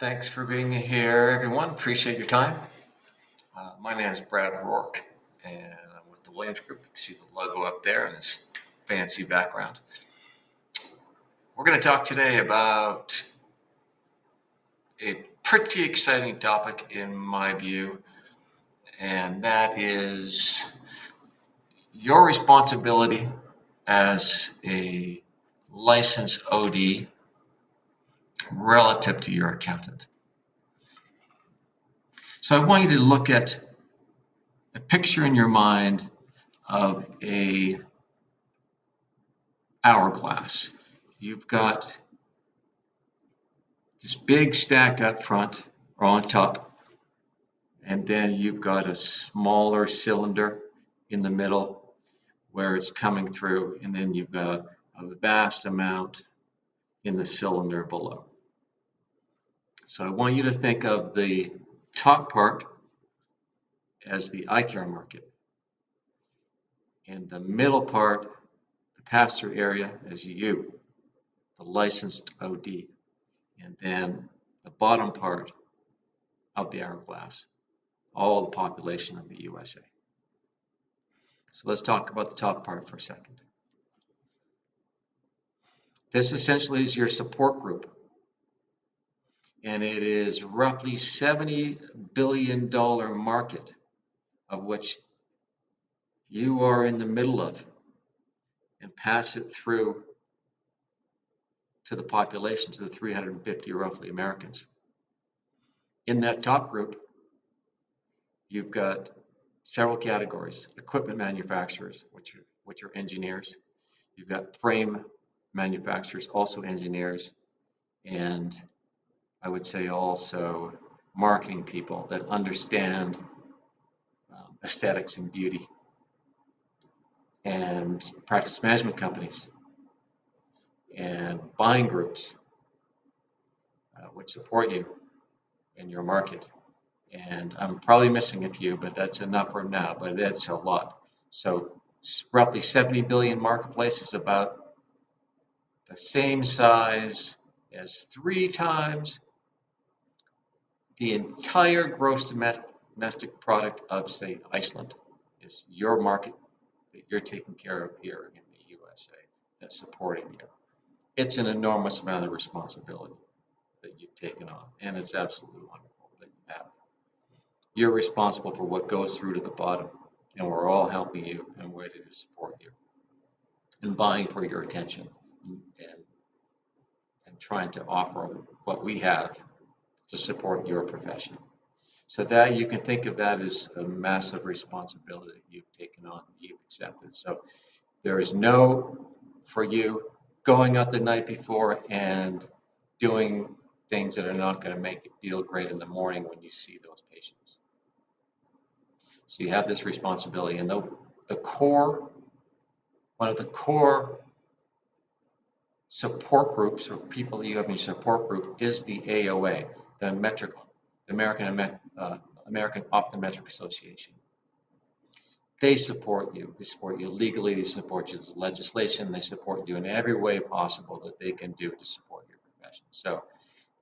Thanks for being here, everyone. Appreciate your time. My name is Brad Rourke, and I'm with the Williams Group. You can see the logo up there in this fancy background. We're going to talk today about a pretty exciting topic in my view, and that is your responsibility as a licensed OD relative to your accountant. So I want you to look at a picture in your mind of a hourglass. You've got this big stack up front or on top, and then you've got a smaller cylinder in the middle where it's coming through, and then you've got a vast amount in the cylinder below. So I want you to think of the top part as the eye care market, and the middle part, the pass-through area, as you, the licensed OD, and then the bottom part of the hourglass, all the population of the USA. So let's talk about the top part for a second. This essentially is your support group, and it is roughly $70 billion market of which you are in the middle of and pass it through to the population, to the 350 roughly Americans. In that top group, you've got several categories: equipment manufacturers, which are engineers. You've got frame manufacturers, also engineers, and I would say also marketing people that understand aesthetics and beauty, and practice management companies and buying groups which support you in your market. And I'm probably missing a few, but that's enough for now, but that's a lot. So roughly 70 billion marketplace is about the same size as 3 times the entire gross domestic product of, say, Iceland. Is your market that you're taking care of here in the USA that's supporting you. It's an enormous amount of responsibility that you've taken on, and it's absolutely wonderful that you have. You're responsible for what goes through to the bottom, and we're all helping you and ready to support you and vying for your attention and trying to offer what we have to support your profession. So that you can think of that as a massive responsibility you've taken on, you've accepted. So there is no, for you, going out the night before and doing things that are not going to make you feel great in the morning when you see those patients. So you have this responsibility, and the core, one of the core support groups or people that you have in your support group is the AOA, the American Optometric Association. They support you. They support you legally. They support you with legislation. They support you in every way possible that they can do to support your profession. So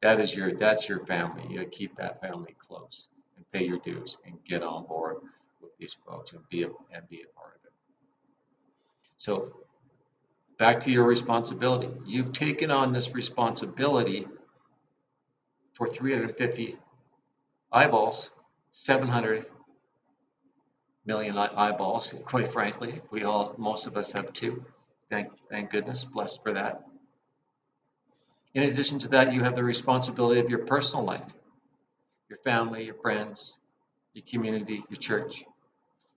that's your family. You keep that family close and pay your dues and get on board with these folks and be a part of it. So back to your responsibility. You've taken on this responsibility for 350 eyeballs, 700 million eyeballs, quite frankly. Most of us have 2. Thank goodness, blessed for that. In addition to that, you have the responsibility of your personal life, your family, your friends, your community, your church,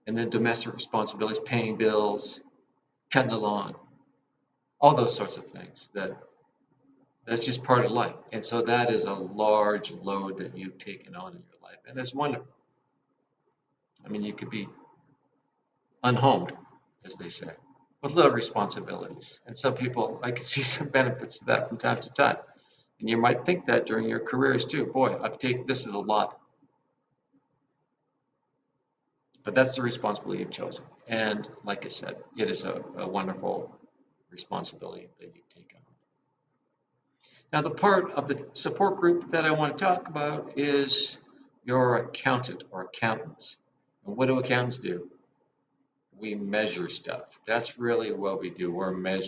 and then domestic responsibilities, paying bills, cutting the lawn, all those sorts of things. That's just part of life. And so that is a large load that you've taken on in your life, and it's wonderful. I mean, you could be unhomed, as they say, with little responsibilities. And some people, I can see some benefits to that from time to time. And you might think that during your careers too. Boy, this is a lot. But that's the responsibility you've chosen. And like I said, it is a wonderful responsibility that you take on. Now, the part of the support group that I want to talk about is your accountant or accountants. And what do accountants do? We measure stuff. That's really what we do.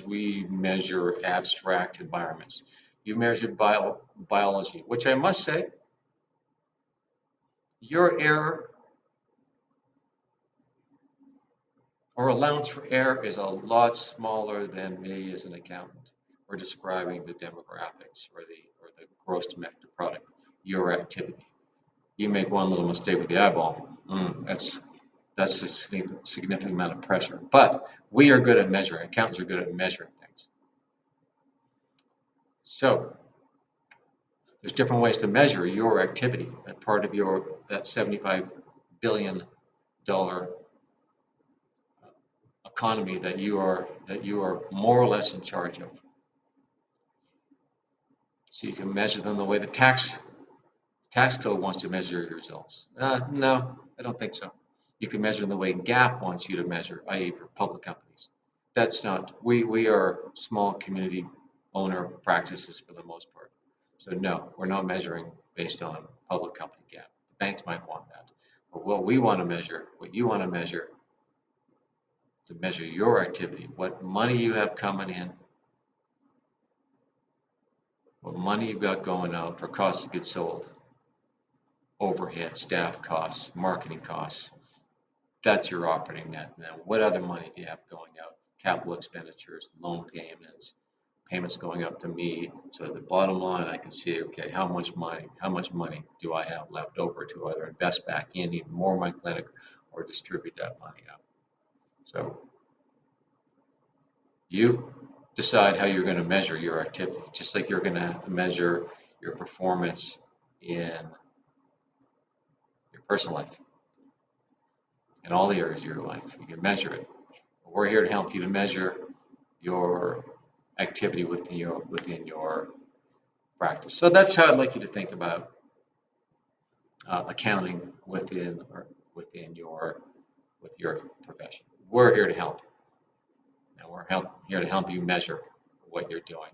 We measure abstract environments. You measured biology, which I must say, your error or allowance for error is a lot smaller than me as an accountant. We're describing the demographics or the gross domestic product, your activity. You make one little mistake with the eyeball, that's a significant amount of pressure. But we are good at measuring. Accountants are good at measuring things. So there's different ways to measure your activity. That part of that $75 billion economy that you are more or less in charge of. So you can measure them the way the tax code wants to measure your results. No, I don't think so. You can measure them the way GAAP wants you to measure, i.e. for public companies. That's not, we are small community owner practices for the most part. So no, we're not measuring based on public company GAAP. The banks might want that. But what we want to measure, what you want to measure, to measure your activity, what money you have coming in, what money you've got going out for cost of goods sold, overhead, staff costs, marketing costs. That's your operating net. Now, what other money do you have going out? Capital expenditures, loan payments going out to me. So at the bottom line, I can see, okay, how much money do I have left over to either invest back in even more of my clinic or distribute that money out? So you decide how you're going to measure your activity, just like you're going to have to measure your performance in your personal life, in all the areas of your life. You can measure it. We're here to help you to measure your activity within your practice. So that's how I'd like you to think about accounting within your profession. We're here to help, and here to help you measure what you're doing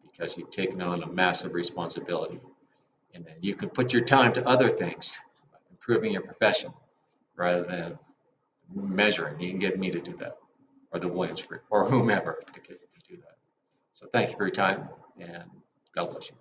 because you've taken on a massive responsibility, and then you can put your time to other things, improving your profession, rather than measuring. You can get me to do that, or the Williams Group, or whomever to do that. So thank you for your time, and God bless you.